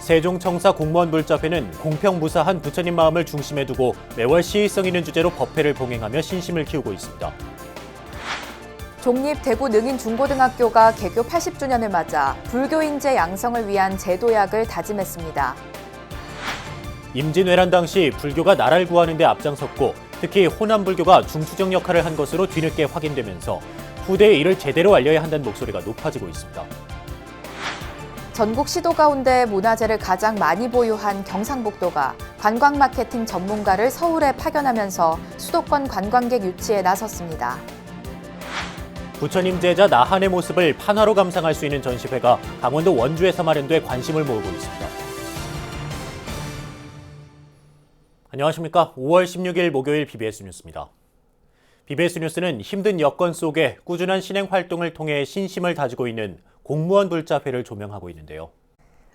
세종청사 공무원 불자회는 공평무사한 부처님 마음을 중심에 두고 매월 시의성 있는 주제로 법회를 봉행하며 신심을 키우고 있습니다. 종립 대구 능인 중고등학교가 개교 80주년을 맞아 불교 인재 양성을 위한 제도약을 다짐했습니다. 임진왜란 당시 불교가 나라를 구하는 데 앞장섰고 특히 호남 불교가 중추적 역할을 한 것으로 뒤늦게 확인되면서 후대에 이를 제대로 알려야 한다는 목소리가 높아지고 있습니다. 전국 시도 가운데 문화재를 가장 많이 보유한 경상북도가 관광 마케팅 전문가를 서울에 파견하면서 수도권 관광객 유치에 나섰습니다. 부처님 제자 나한의 모습을 판화로 감상할 수 있는 전시회가 강원도 원주에서 마련돼 관심을 모으고 있습니다. 안녕하십니까. 5월 16일 목요일 BBS 뉴스입니다. BBS 뉴스는 힘든 여건 속에 꾸준한 신행 활동을 통해 신심을 다지고 있는 공무원 불자회를 조명하고 있는데요.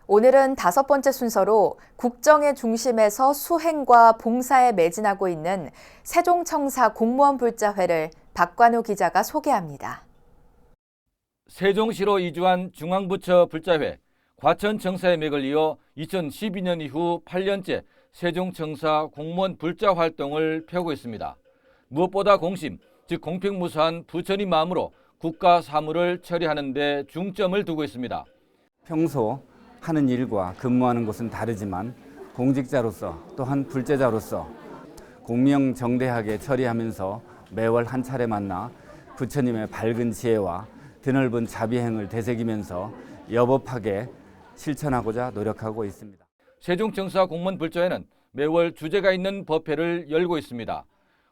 오늘은 5번째 순서로 국정의 중심에서 수행과 봉사에 매진하고 있는 세종청사 공무원 불자회를 박관우 기자가 소개합니다. 세종시로 이주한 중앙부처 불자회, 과천청사의 맥을 이어 2012년 이후 8년째 세종청사 공무원 불자 활동을 펴고 있습니다. 무엇보다 공심, 즉 공평무사한 부처님 마음으로 국가 사무를 처리하는 데 중점을 두고 있습니다. 평소 하는 일과 근무하는 곳은 다르지만 공직자로서 또한 불제자로서 공명정대하게 처리하면서 매월 한 차례 만나 부처님의 밝은 지혜와 드넓은 자비행을 되새기면서 여법하게 실천하고자 노력하고 있습니다. 세종청사 공무원 불자회는 매월 주제가 있는 법회를 열고 있습니다.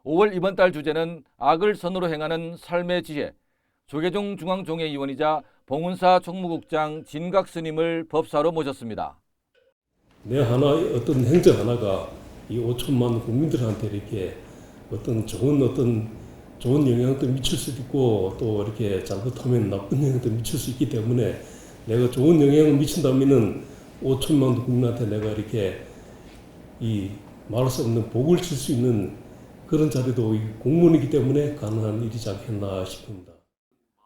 5월 이번 달 주제는 악을 선으로 행하는 삶의 지혜, 조계종 중앙종회의원이자 봉은사 총무국장 진각 스님을 법사로 모셨습니다. 내 하나의 어떤 행정 하나가 이 5천만 국민들한테 이렇게 좋은 영향도 미칠 수도 있고 또 이렇게 잘못하면 나쁜 영향도 미칠 수 있기 때문에 내가 좋은 영향을 미친다면은 5천만 국민한테 내가 이렇게 이 말할 수 없는 복을 줄 수 있는 그런 자리도 공무원이기 때문에 가능한 일이지 않겠나 싶습니다.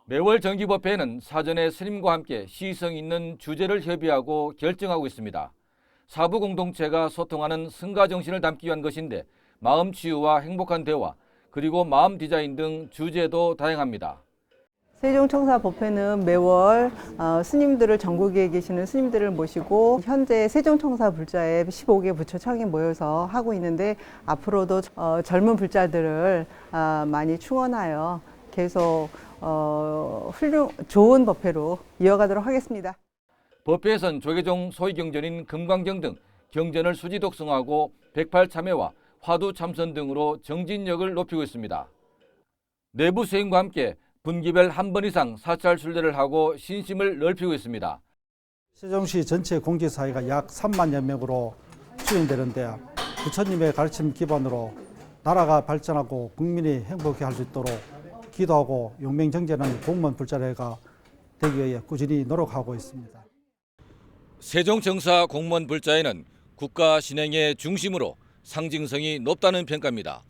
매월 정기법회에는 사전에 스님과 함께 시의성 있는 주제를 협의하고 결정하고 있습니다. 사부 공동체가 소통하는 승가 정신을 담기 위한 것인데 마음 치유와 행복한 대화, 그리고 마음 디자인 등 주제도 다양합니다. 세종청사 법회는 매월 스님들을 전국에 계시는 스님들을 모시고 현재 세종청사 불자에 15개 부처청이 모여서 하고 있는데 앞으로도 젊은 불자들을 많이 충원하여 계속 좋은 법회로 이어가도록 하겠습니다. 법회에선 조계종 소위 경전인 금강경 등 경전을 수지 독송하고 108 참회와 화두 참선 등으로 정진력을 높이고 있습니다. 내부 수행과 함께 분기별 한 번 이상 사찰 순례를 하고 신심을 넓히고 있습니다. 세종시 전체 공직사회가 약 3만여 명으로 추진되는데 부처님의 가르침 기반으로 나라가 발전하고 국민이 행복해 할 수 있도록 기도하고 용맹정제하는 공무원 불자회가 되기 위해 꾸준히 노력하고 있습니다. 세종청사 공무원 불자회는 국가 신행의 중심으로 상징성이 높다는 평가입니다.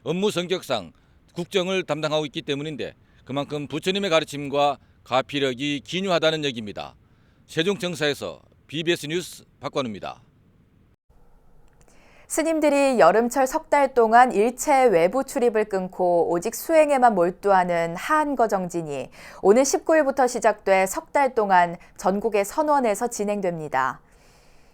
업무 성격상 국정을 담당하고 있기 때문인데 그만큼 부처님의 가르침과 가피력이 기묘하다는 얘기입니다. 세종청사에서 BBS 뉴스 박관우입니다. 스님들이 여름철 석 달 동안 일체 외부 출입을 끊고 오직 수행에만 몰두하는 하한거 정진이 오늘 19일부터 시작돼 석 달 동안 전국의 선원에서 진행됩니다.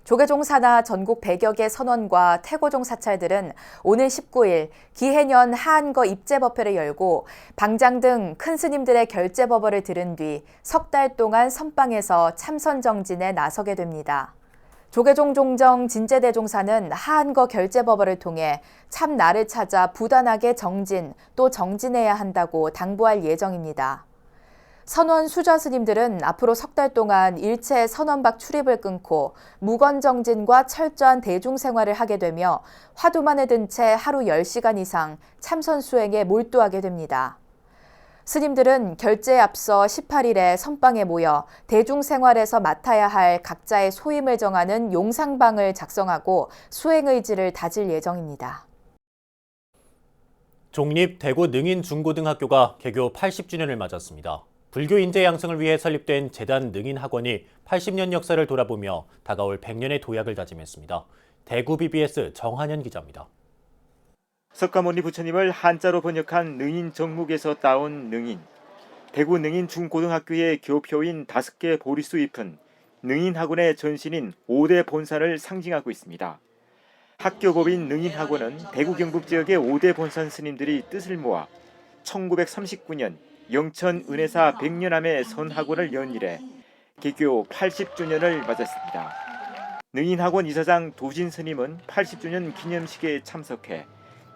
조계종 산하 전국 100여 개 선원과 태고종 사찰들은 오늘 19일 기해년 하한거 입제법회를 열고 방장 등 큰 스님들의 결제법어를 들은 뒤 석 달 동안 선방에서 참선 정진에 나서게 됩니다. 조계종 종정 진제대종사는 하한거 결제법어를 통해 참나를 찾아 부단하게 정진 또 정진해야 한다고 당부할 예정입니다. 선원 수저 스님들은 앞으로 석 달 동안 일체 선원 밖 출입을 끊고 무건정진과 철저한 대중생활을 하게 되며 화두만을 든 채 하루 10시간 이상 참선 수행에 몰두하게 됩니다. 스님들은 결제에 앞서 18일에 선방에 모여 대중생활에서 맡아야 할 각자의 소임을 정하는 용상방을 작성하고 수행의지를 다질 예정입니다. 종립 대구 능인 중고등학교가 개교 80주년을 맞았습니다. 불교 인재 양성을 위해 설립된 재단 능인학원이 80년 역사를 돌아보며 다가올 100년의 도약을 다짐했습니다. 대구 BBS 정한현 기자입니다. 석가모니 부처님을 한자로 번역한 능인 정묵에서 따온 능인. 대구 능인 중고등학교의 교표인 5개 보리수 잎은 능인학원의 전신인 5대 본산을 상징하고 있습니다. 학교법인 능인학원은 대구 경북 지역의 5대 본산 스님들이 뜻을 모아 1939년 영천 은혜사 100년암의 선학원을 연 이래 개교 80주년을 맞았습니다. 능인학원 이사장 도진 스님은 80주년 기념식에 참석해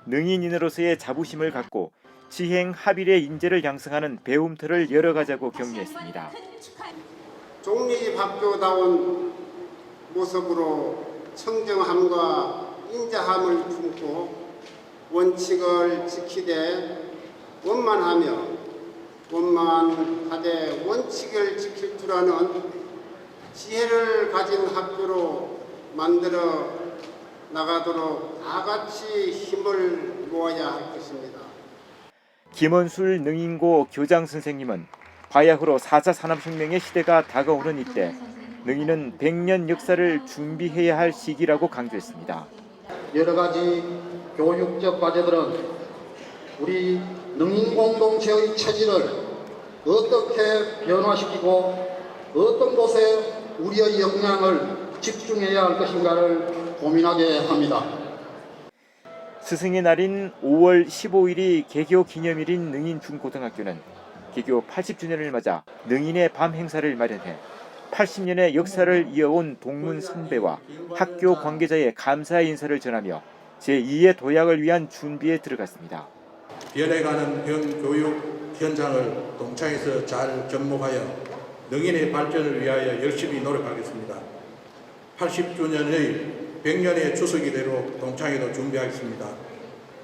능인인으로서의 자부심을 갖고 지행 합일의 인재를 양성하는 배움터를 열어가자고 격려했습니다. 종립학교다운 모습으로 청정함과 인자함을 품고 원칙을 지키되 원만하며 원만하되 원칙을 지킬 줄 아는 지혜를 가진 학교로 만들어 나가도록 다 같이 힘을 모아야 할 것입니다. 김원술 능인고 교장 선생님은 바야흐로 4차 산업혁명의 시대가 다가오는 이때 능인은 100년 역사를 준비해야 할 시기라고 강조했습니다. 여러 가지 교육적 과제들은 우리 능인 공동체의 체질을 어떻게 변화시키고 어떤 곳에 우리의 역량을 집중해야 할 것인가를 고민하게 합니다. 스승의 날인 5월 15일이 개교 기념일인 능인 중고등학교는 개교 80주년을 맞아 능인의 밤 행사를 마련해 80년의 역사를 이어온 동문 선배와 학교 관계자의 감사의 인사를 전하며 제2의 도약을 위한 준비에 들어갔습니다. 변해가는 교육 현장을 동창에서 잘 접목하여 능인의 발전을 위하여 열심히 노력하겠습니다. 80주년의 100년의 추석이 되도록 동창회도 준비하겠습니다.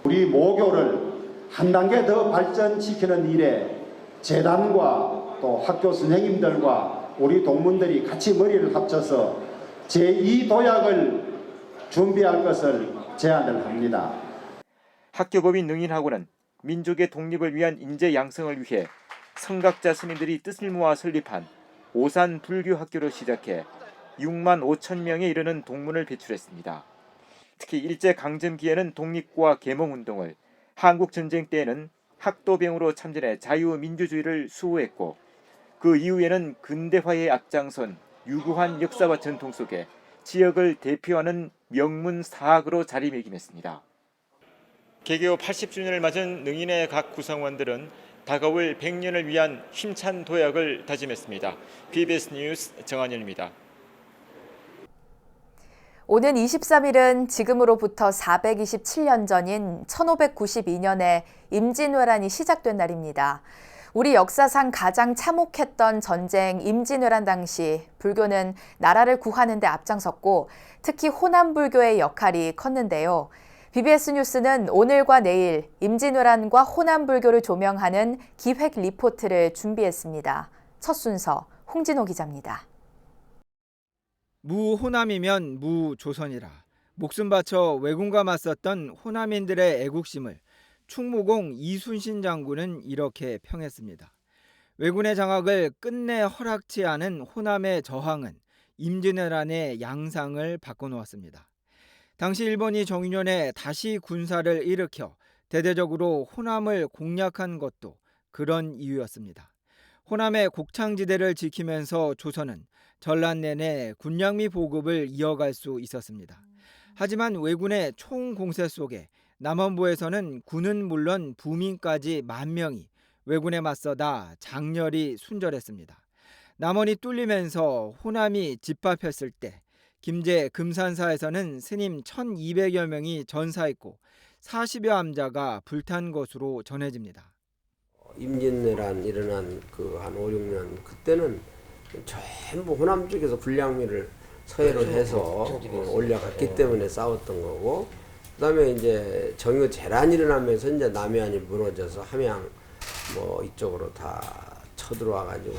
우리 모교를 한 단계 더 발전시키는 일에 재단과 또 학교 선생님들과 우리 동문들이 같이 머리를 합쳐서 제2도약을 준비할 것을 제안을 합니다. 학교법인 능인학원은 민족의 독립을 위한 인재 양성을 위해 성각자 스님들이 뜻을 모아 설립한 오산 불교학교로 시작해 6만 5천 명에 이르는 동문을 배출했습니다. 특히 일제강점기에는 독립과 계몽운동을, 한국전쟁 때에는 학도병으로 참전해 자유민주주의를 수호했고 그 이후에는 근대화의 앞장선 유구한 역사와 전통 속에 지역을 대표하는 명문 사학으로 자리매김했습니다. 개교 80주년을 맞은 능인의 각 구성원들은 다가올 100년을 위한 힘찬 도약을 다짐했습니다. BBS 뉴스 정한현입니다. 오는 23일은 지금으로부터 427년 전인 1592년에 임진왜란이 시작된 날입니다. 우리 역사상 가장 참혹했던 전쟁 임진왜란 당시 불교는 나라를 구하는 데 앞장섰고 특히 호남불교의 역할이 컸는데요. BBS 뉴스는 오늘과 내일 임진왜란과 호남불교를 조명하는 기획 리포트를 준비했습니다. 첫 순서 홍진호 기자입니다. 무호남이면 무조선이라 목숨 바쳐 왜군과 맞섰던 호남인들의 애국심을 충무공 이순신 장군은 이렇게 평했습니다. 왜군의 장악을 끝내 허락치 않은 호남의 저항은 임진왜란의 양상을 바꿔놓았습니다. 당시 일본이 정유년에 다시 군사를 일으켜 대대적으로 호남을 공략한 것도 그런 이유였습니다. 호남의 곡창지대를 지키면서 조선은 전란 내내 군량미 보급을 이어갈 수 있었습니다. 하지만 왜군의 총공세 속에 남원부에서는 군은 물론 부민까지 10,000명이 왜군에 맞서다 장렬히 순절했습니다. 남원이 뚫리면서 호남이 짓밟혔을 때 김제 금산사에서는 스님 1,200여 명이 전사했고 40여 암자가 불탄 것으로 전해집니다. 임진왜란 일어난 그 한 5, 6년 그때는 전부 호남 쪽에서 군량미를 서해로 해서 올려갔기 때문에 싸웠던 거고, 그다음에 이제 정유 재란이 일어나면서 이제 남해안이 무너져서 함양 뭐 이쪽으로 다 쳐들어와 가지고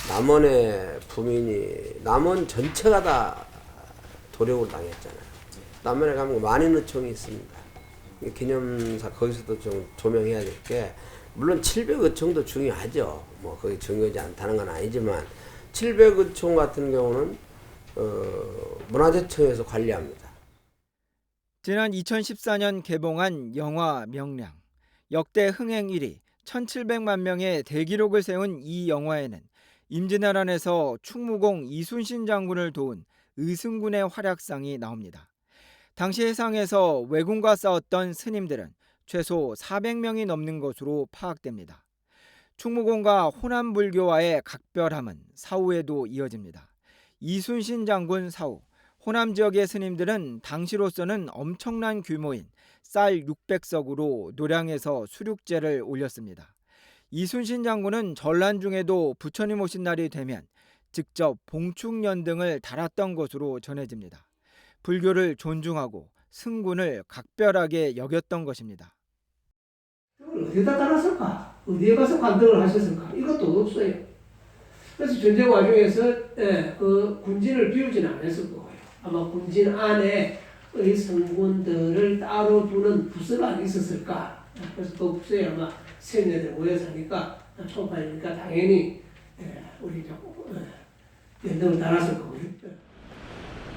남원의 부민이 남원 전체가 다 도륙을 당했잖아요. 남원에 가면 만인의총이 있습니다. 기념사 거기서도 좀 조명해야 될 게 물론 700의총도 중요하죠. 뭐 거기 중요하지 않다는 건 아니지만 700의총 같은 경우는 문화재청에서 관리합니다. 지난 2014년 개봉한 영화 명량. 역대 흥행 1위 1,700만 명의 대기록을 세운 이 영화에는 임진왜란에서 충무공 이순신 장군을 도운 의승군의 활약상이 나옵니다. 당시 해상에서 왜군과 싸웠던 스님들은 최소 400명이 넘는 것으로 파악됩니다. 충무공과 호남불교와의 각별함은 사후에도 이어집니다. 이순신 장군 사후, 호남 지역의 스님들은 당시로서는 엄청난 규모인 쌀 600석으로 노량에서 수륙제를 올렸습니다. 이순신 장군은 전란 중에도 부처님 오신 날이 되면 직접 봉축년 등을 달았던 것으로 전해집니다. 불교를 존중하고 승군을 각별하게 여겼던 것입니다. 어디다 달았을까? 어디에 가서 관등을 하셨을까? 이것도 없어요. 그래서 전쟁 와중에서 그 군진을 비우지는 않았을 거예요. 아마 군진 안에 의 성군들을 따로 두는 부서가 있었을까? 그래서 그 부서에 아마 세뇌들 모여서 하니까 총파니까 당연히 우리 연등을 달았을 거고요.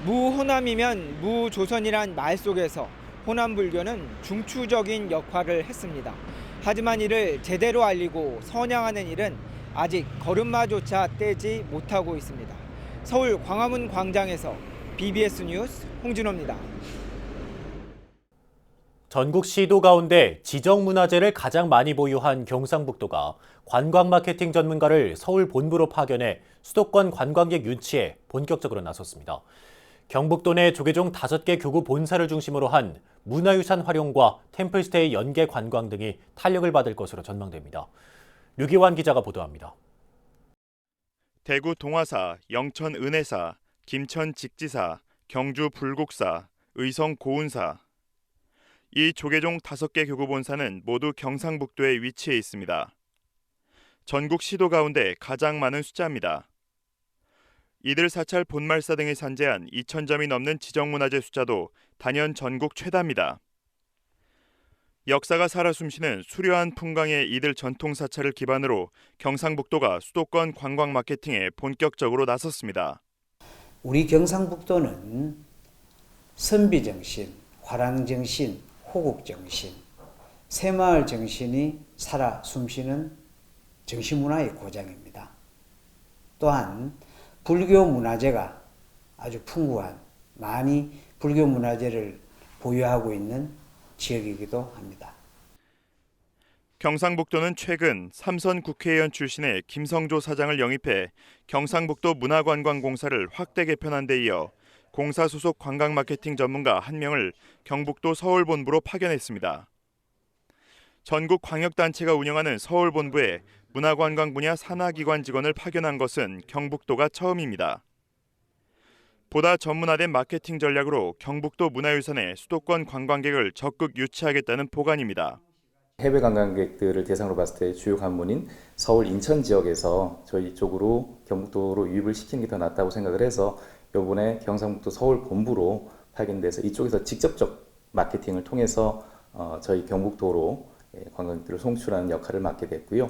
무호남이면 무조선이란 말 속에서 호남불교는 중추적인 역할을 했습니다. 하지만 이를 제대로 알리고 선양하는 일은 아직 걸음마조차 떼지 못하고 있습니다. 서울 광화문 광장에서 BBS 뉴스 홍진호입니다. 전국 시도 가운데 지정문화재를 가장 많이 보유한 경상북도가 관광 마케팅 전문가를 서울 본부로 파견해 수도권 관광객 유치에 본격적으로 나섰습니다. 경북도 내 조계종 5개 교구 본사를 중심으로 한 문화유산 활용과 템플스테이 연계 관광 등이 탄력을 받을 것으로 전망됩니다. 류기환 기자가 보도합니다. 대구 동화사, 영천 은혜사, 김천 직지사, 경주 불국사, 의성 고운사. 이 조계종 5개 교구 본사는 모두 경상북도에 위치해 있습니다. 전국 시도 가운데 가장 많은 숫자입니다. 이들 사찰 본말사 등이 산재한 2,000점이 넘는 지정문화재 숫자도 단연 전국 최다입니다. 역사가 살아 숨쉬는 수려한 풍광의 이들 전통 사찰을 기반으로 경상북도가 수도권 관광 마케팅에 본격적으로 나섰습니다. 우리 경상북도는 선비정신, 화랑정신, 호국정신, 새마을 정신이 살아 숨쉬는 정신문화의 고장입니다. 또한 불교 문화재가 아주 풍부한 많이 불교 문화재를 보유하고 있는 지역이기도 합니다. 경상북도는 최근 삼선 국회의원 출신의 김성조 사장을 영입해 경상북도 문화관광공사를 확대 개편한 데 이어 공사 소속 관광 마케팅 전문가 1명을 경북도 서울본부로 파견했습니다. 전국 광역단체가 운영하는 서울본부에 문화관광 분야 산하기관 직원을 파견한 것은 경북도가 처음입니다. 보다 전문화된 마케팅 전략으로 경북도 문화유산의 수도권 관광객을 적극 유치하겠다는 보관입니다. 해외 관광객들을 대상으로 봤을 때 주요 관문인 서울, 인천 지역에서 저희 쪽으로 경북도로 유입을 시키는 게 더 낫다고 생각을 해서 이번에 경상북도 서울 본부로 파견돼서 이쪽에서 직접적 마케팅을 통해서 저희 경북도로 관광객들을 송출하는 역할을 맡게 됐고요.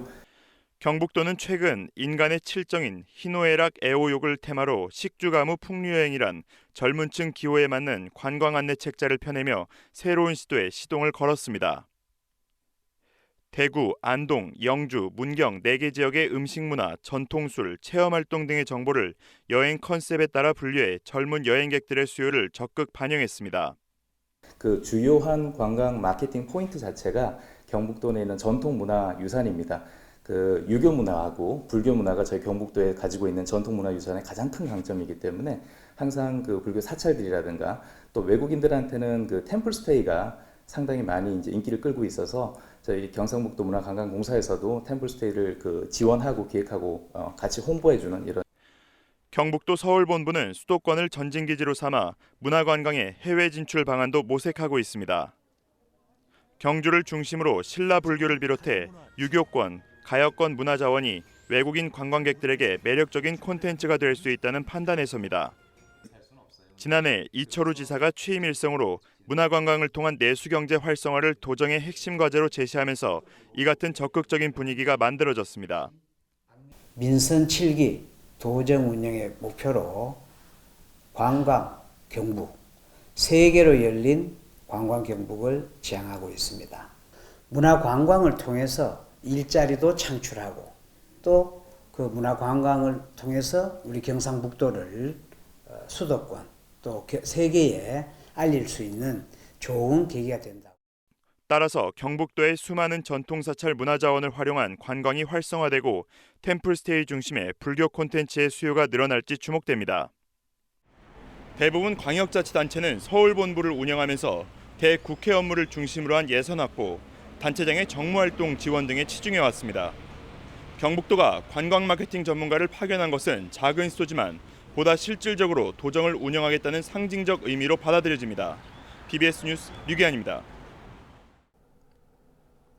경북도는 최근 인간의 칠정인 희노애락 애호욕을 테마로 식주가무 풍류여행이란 젊은 층 기호에 맞는 관광 안내 책자를 펴내며 새로운 시도에 시동을 걸었습니다. 대구, 안동, 영주, 문경 4개 지역의 음식문화, 전통술, 체험활동 등의 정보를 여행 컨셉에 따라 분류해 젊은 여행객들의 수요를 적극 반영했습니다. 그 주요한 관광 마케팅 포인트 자체가 경북도 내에 있는 전통문화유산입니다. 그 유교 문화하고 불교 문화가 저희 경북도에 가지고 있는 전통문화유산의 가장 큰 강점이기 때문에 항상 그 불교 사찰들이라든가 또 외국인들한테는 그 템플스테이가 상당히 많이 이제 인기를 끌고 있어서 저희 경상북도 문화관광공사에서도 템플스테이를 그 지원하고 기획하고 같이 홍보해주는 이런. 경북도 서울본부는 수도권을 전진기지로 삼아 문화관광의 해외 진출 방안도 모색하고 있습니다. 경주를 중심으로 신라 불교를 비롯해 유교권, 가역권 문화자원이 외국인 관광객들에게 매력적인 콘텐츠가 될 수 있다는 판단에서입니다. 지난해 이철우 지사가 취임 일성으로 문화관광을 통한 내수경제 활성화를 도정의 핵심 과제로 제시하면서 이 같은 적극적인 분위기가 만들어졌습니다. 민선 7기 도정 운영의 목표로 관광, 경북, 3개로 열린 관광 경북을 지향하고 있습니다. 문화관광을 통해서 일자리도 창출하고 또 그 문화관광을 통해서 우리 경상북도를 수도권 또 세계에 알릴 수 있는 좋은 계기가 된다. 따라서 경북도의 수많은 전통사찰 문화자원을 활용한 관광이 활성화되고 템플스테이 중심의 불교 콘텐츠의 수요가 늘어날지 주목됩니다. 대부분 광역자치단체는 서울 본부를 운영하면서 대국회 업무를 중심으로 한 예산 확보, 단체장의 정무활동 지원 등에 치중해왔습니다. 경북도가 관광 마케팅 전문가를 파견한 것은 작은 시도지만 보다 실질적으로 도정을 운영하겠다는 상징적 의미로 받아들여집니다. BBS 뉴스 류기환입니다.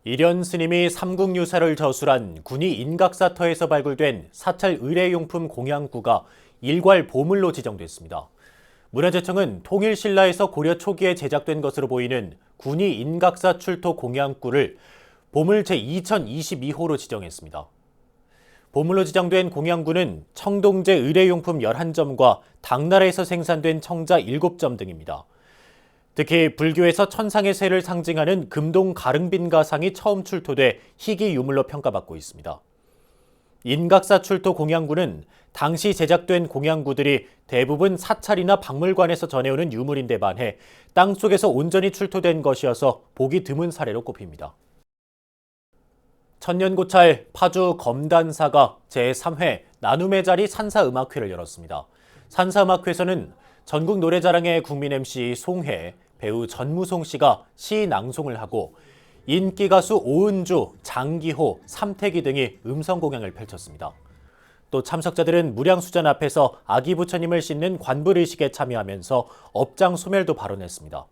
일현 스님이 삼국유사를 저술한 군위 인각사터에서 발굴된 사찰 의례용품 공양구가 일괄 보물로 지정됐습니다. 문화재청은 통일신라에서 고려 초기에 제작된 것으로 보이는 군위 인각사 출토 공양구를 보물 제2022호로 지정했습니다. 보물로 지정된 공양구는 청동제 의례용품 11점과 당나라에서 생산된 청자 7점 등입니다. 특히 불교에서 천상의 세를 상징하는 금동 가릉빈 가상이 처음 출토돼 희귀 유물로 평가받고 있습니다. 인각사 출토 공양구는 당시 제작된 공양구들이 대부분 사찰이나 박물관에서 전해오는 유물인데 반해 땅속에서 온전히 출토된 것이어서 보기 드문 사례로 꼽힙니다. 천년고찰 파주 검단사가 제3회 나눔의 자리 산사음악회를 열었습니다. 산사음악회에서는 전국 노래자랑의 국민 MC 송혜, 배우 전무송 씨가 시 낭송을 하고 인기 가수 오은주, 장기호, 삼태기 등이 음성 공연을 펼쳤습니다. 또 참석자들은 무량수전 앞에서 아기 부처님을 씻는 관불의식에 참여하면서 업장 소멸도 발언했습니다.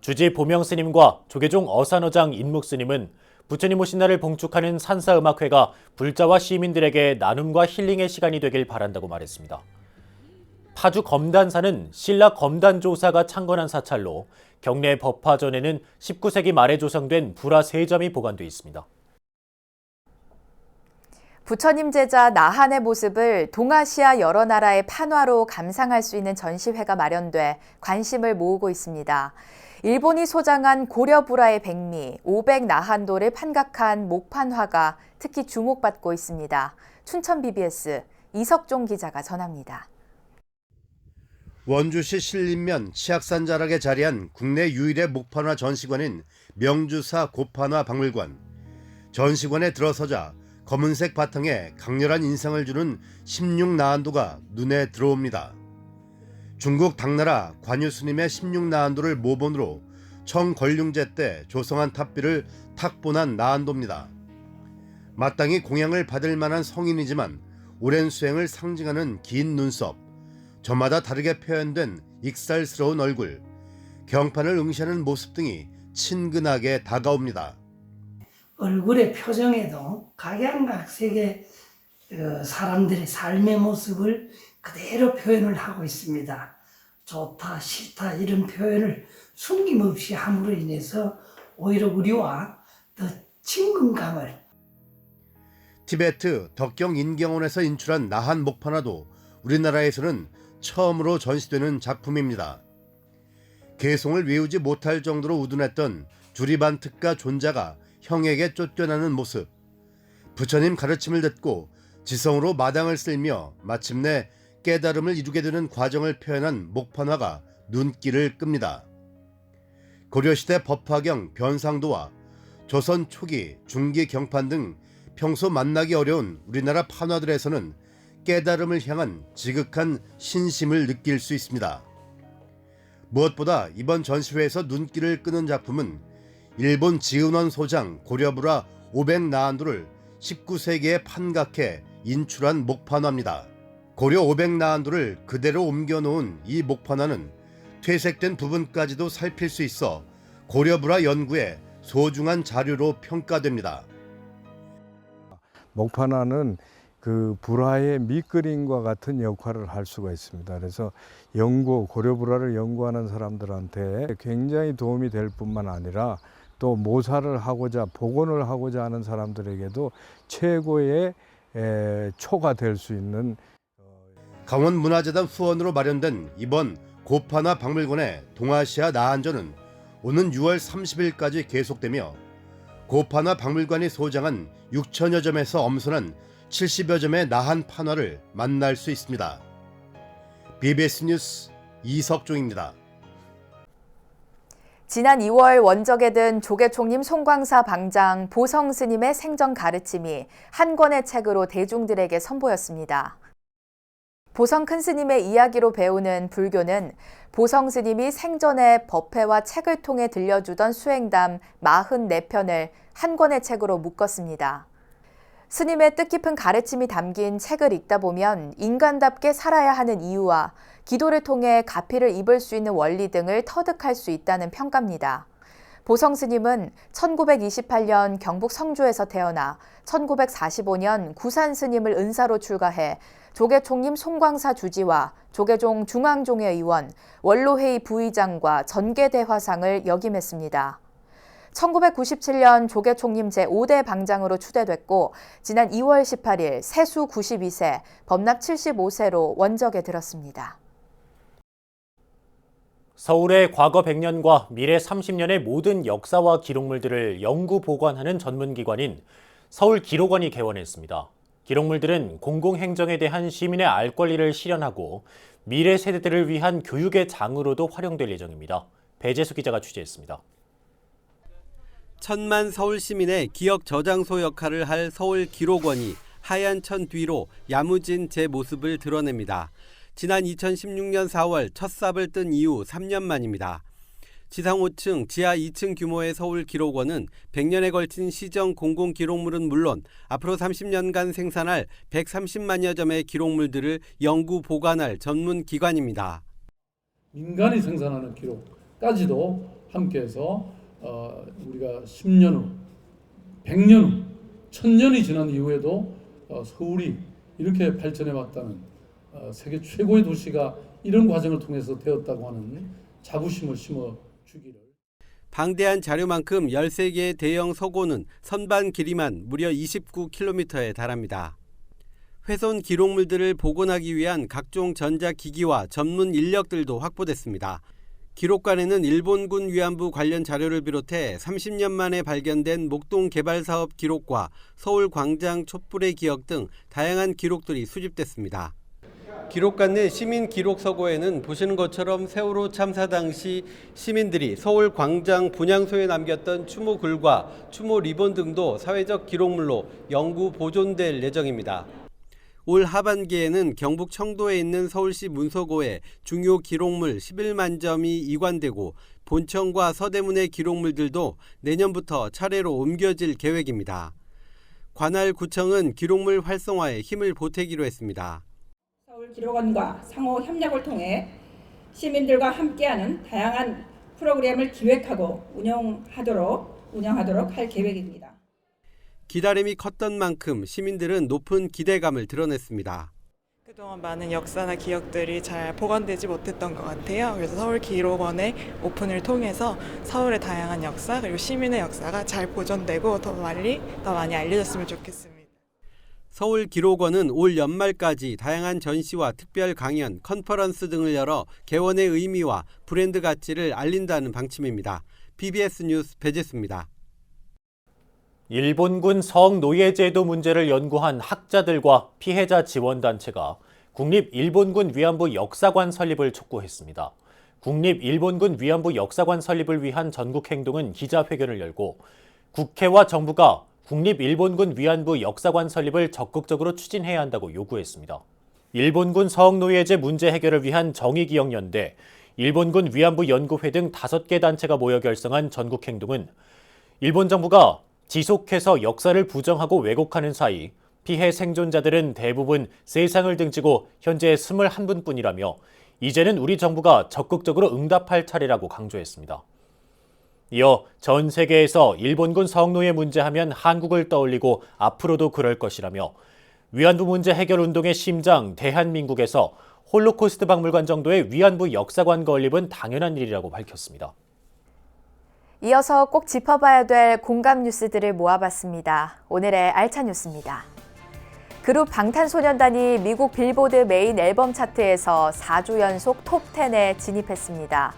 주지 보명스님과 조계종 어산어장 인묵스님은 부처님 오신 날을 봉축하는 산사음악회가 불자와 시민들에게 나눔과 힐링의 시간이 되길 바란다고 말했습니다. 파주 검단사는 신라 검단조사가 창건한 사찰로 경내 법화전에는 19세기 말에 조성된 불화 3점이 보관돼 있습니다. 부처님 제자 나한의 모습을 동아시아 여러 나라의 판화로 감상할 수 있는 전시회가 마련돼 관심을 모으고 있습니다. 일본이 소장한 고려불화의 백미, 500나한도를 판각한 목판화가 특히 주목받고 있습니다. 춘천 BBS 이석종 기자가 전합니다. 원주시 신림면 치악산 자락에 자리한 국내 유일의 목판화 전시관인 명주사 고판화 박물관. 전시관에 들어서자 검은색 바탕에 강렬한 인상을 주는 16나한도가 눈에 들어옵니다. 중국 당나라 관유스님의 16나한도를 모본으로 청걸륭제 때 조성한 탑비를 탁본한 나한도입니다. 마땅히 공양을 받을 만한 성인이지만 오랜 수행을 상징하는 긴 눈썹, 저마다 다르게 표현된 익살스러운 얼굴, 경판을 응시하는 모습 등이 친근하게 다가옵니다. 얼굴의 표정에도 각양각색의 사람들의 삶의 모습을 그대로 표현을 하고 있습니다. 좋다, 싫다 이런 표현을 숨김없이 함으로 인해서 오히려 우리와 더 친근감을. 티베트 덕경 인경원에서 인출한 나한 목판화도 우리나라에서는 처음으로 전시되는 작품입니다. 개송을 외우지 못할 정도로 우둔했던 주리반 특가 존자가 형에게 쫓겨나는 모습, 부처님 가르침을 듣고 지성으로 마당을 쓸며 마침내 깨달음을 이루게 되는 과정을 표현한 목판화가 눈길을 끕니다. 고려시대 법화경 변상도와 조선 초기 중기 경판 등 평소 만나기 어려운 우리나라 판화들에서는 깨달음을 향한 지극한 신심을 느낄 수 있습니다. 무엇보다 이번 전시회에서 눈길을 끄는 작품은 일본 지은원 소장 고려불화 500나한도를 19세기에 판각해 인출한 목판화입니다. 고려 500나한도를 그대로 옮겨놓은 이 목판화는 퇴색된 부분까지도 살필 수 있어 고려불화 연구에 소중한 자료로 평가됩니다. 목판화는 그 불화의 밑그림과 같은 역할을 할 수가 있습니다. 그래서 고려 불화를 연구하는 사람들한테 굉장히 도움이 될 뿐만 아니라 또 모사를 하고자 복원을 하고자 하는 사람들에게도 최고의 초가 될 수 있는 강원문화재단 후원으로 마련된 이번 고판화 박물관의 동아시아 나한전은 오는 6월 30일까지 계속되며 고판화 박물관이 소장한 6천여 점에서 엄선한 70여 점의 나한 판화를 만날 수 있습니다. BBS 뉴스 이석종입니다. 지난 2월 원적에 든 조계총림 송광사 방장 보성 스님의 생전 가르침이 한 권의 책으로 대중들에게 선보였습니다. 보성 큰 스님의 이야기로 배우는 불교는 보성 스님이 생전에 법회와 책을 통해 들려주던 수행담 44편을 한 권의 책으로 묶었습니다. 스님의 뜻깊은 가르침이 담긴 책을 읽다 보면 인간답게 살아야 하는 이유와 기도를 통해 가피를 입을 수 있는 원리 등을 터득할 수 있다는 평가입니다. 보성 스님은 1928년 경북 성주에서 태어나 1945년 구산 스님을 은사로 출가해 조계총림 송광사 주지와 조계종 중앙종회 의원, 원로회의 부의장과 전계대화상을 역임했습니다. 1997년 조계총림 제5대 방장으로 추대됐고 지난 2월 18일 세수 92세, 법납 75세로 원적에 들었습니다. 서울의 과거 100년과 미래 30년의 모든 역사와 기록물들을 연구 보관하는 전문기관인 서울기록원이 개원했습니다. 기록물들은 공공행정에 대한 시민의 알 권리를 실현하고 미래 세대들을 위한 교육의 장으로도 활용될 예정입니다. 배재수 기자가 취재했습니다. 천만 서울 시민의 기억 저장소 역할을 할 서울기록원이 하얀 천 뒤로 야무진 제 모습을 드러냅니다. 지난 2016년 4월 첫 삽을 뜬 이후 3년 만입니다. 지상 5층, 지하 2층 규모의 서울기록원은 100년에 걸친 시정 공공기록물은 물론 앞으로 30년간 생산할 130만여 점의 기록물들을 연구 보관할 전문 기관입니다. 민간이 생산하는 기록까지도 함께해서 우리가 10년 후, 100년 후, 1000년이 지난 이후에도 서울이 이렇게 발전해 왔다는 세계 최고의 도시가 이런 과정을 통해서 되었다고 하는 자부심을 심어주기를. 방대한 자료만큼 13개의 대형 서고는 선반 길이만 무려 29km에 달합니다. 훼손 기록물들을 복원하기 위한 각종 전자기기와 전문 인력들도 확보됐습니다. 기록관에는 일본군 위안부 관련 자료를 비롯해 30년 만에 발견된 목동 개발 사업 기록과 서울 광장 촛불의 기억 등 다양한 기록들이 수집됐습니다. 기록관 내 시민 기록 서고에는 보시는 것처럼 세월호 참사 당시 시민들이 서울 광장 분향소에 남겼던 추모글과 추모 리본 등도 사회적 기록물로 영구 보존될 예정입니다. 올 하반기에는 경북 청도에 있는 서울시 문서고에 중요 기록물 11만 점이 이관되고 본청과 서대문의 기록물들도 내년부터 차례로 옮겨질 계획입니다. 관할 구청은 기록물 활성화에 힘을 보태기로 했습니다. 서울기록원과 상호 협력을 통해 시민들과 함께하는 다양한 프로그램을 기획하고 운영하도록 할 계획입니다. 기다림이 컸던 만큼 시민들은 높은 기대감을 드러냈습니다. 그동안 많은 역사나 기억들이 잘 보관되지 못했던 것 같아요. 그래서 서울기록원의 오픈을 통해서 서울의 다양한 역사 그리고 시민의 역사가 잘 보존되고 더 많이 알려졌으면 좋겠습니다. 서울기록원은 올 연말까지 다양한 전시와 특별 강연, 컨퍼런스 등을 열어 개원의 의미와 브랜드 가치를 알린다는 방침입니다. BBS 뉴스 배재수입니다. 일본군 성노예제도 문제를 연구한 학자들과 피해자 지원단체가 국립일본군 위안부 역사관 설립을 촉구했습니다. 국립일본군 위안부 역사관 설립을 위한 전국행동은 기자회견을 열고 국회와 정부가 국립일본군 위안부 역사관 설립을 적극적으로 추진해야 한다고 요구했습니다. 일본군 성노예제 문제 해결을 위한 정의기억연대, 일본군 위안부 연구회 등 5개 단체가 모여 결성한 전국행동은 일본 정부가 지속해서 역사를 부정하고 왜곡하는 사이 피해 생존자들은 대부분 세상을 등지고 현재 21분뿐이라며 이제는 우리 정부가 적극적으로 응답할 차례라고 강조했습니다. 이어 전 세계에서 일본군 성노예 문제하면 한국을 떠올리고 앞으로도 그럴 것이라며 위안부 문제 해결 운동의 심장 대한민국에서 홀로코스트 박물관 정도의 위안부 역사관 건립은 당연한 일이라고 밝혔습니다. 이어서 꼭 짚어봐야 될 공감 뉴스들을 모아봤습니다. 오늘의 알찬 뉴스입니다. 그룹 방탄소년단이 미국 빌보드 메인 앨범 차트에서 4주 연속 톱10에 진입했습니다.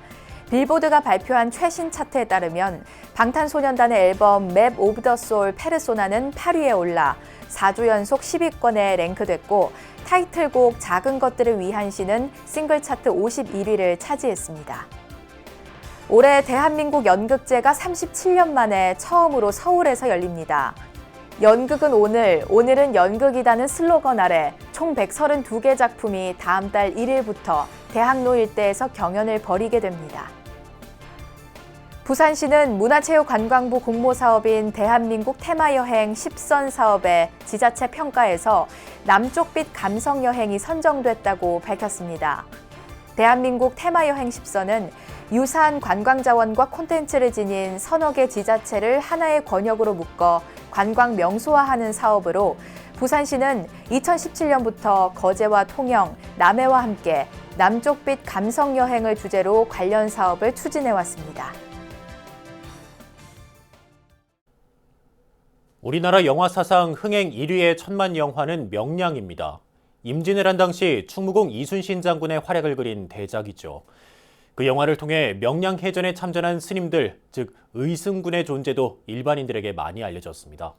빌보드가 발표한 최신 차트에 따르면 방탄소년단의 앨범 맵 오브 더 소울 페르소나는 8위에 올라 4주 연속 10위권에 랭크됐고 타이틀곡 작은 것들을 위한 시는 싱글 차트 51위를 차지했습니다. 올해 대한민국 연극제가 37년 만에 처음으로 서울에서 열립니다. 연극은 오늘은 연극이다는 슬로건 아래 총 132개 작품이 다음 달 1일부터 대학로 일대에서 경연을 벌이게 됩니다. 부산시는 문화체육관광부 공모사업인 대한민국 테마여행 10선 사업의 지자체 평가에서 남쪽빛 감성여행이 선정됐다고 밝혔습니다. 대한민국 테마여행 10선은 유사한 관광자원과 콘텐츠를 지닌 서너 개 지자체를 하나의 권역으로 묶어 관광 명소화하는 사업으로 부산시는 2017년부터 거제와 통영, 남해와 함께 남쪽빛 감성여행을 주제로 관련 사업을 추진해왔습니다. 우리나라 영화 사상 흥행 1위의 천만 영화는 명량입니다. 임진왜란 당시 충무공 이순신 장군의 활약을 그린 대작이죠. 그 영화를 통해 명량해전에 참전한 스님들, 즉 의승군의 존재도 일반인들에게 많이 알려졌습니다.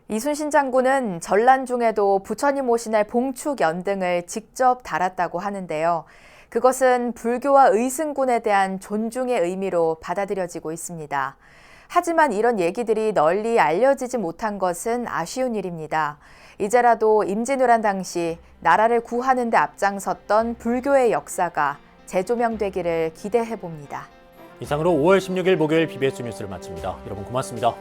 이순신 장군은 전란 중에도 부처님 오신 봉축 연등을 직접 달았다고 하는데요. 그것은 불교와 의승군에 대한 존중의 의미로 받아들여지고 있습니다. 하지만 이런 얘기들이 널리 알려지지 못한 것은 아쉬운 일입니다. 이제라도 임진왜란 당시 나라를 구하는 데 앞장섰던 불교의 역사가 재조명되기를 기대해 봅니다. 이상으로 5월 16일 목요일 BBS 뉴스를 마칩니다. 여러분 고맙습니다.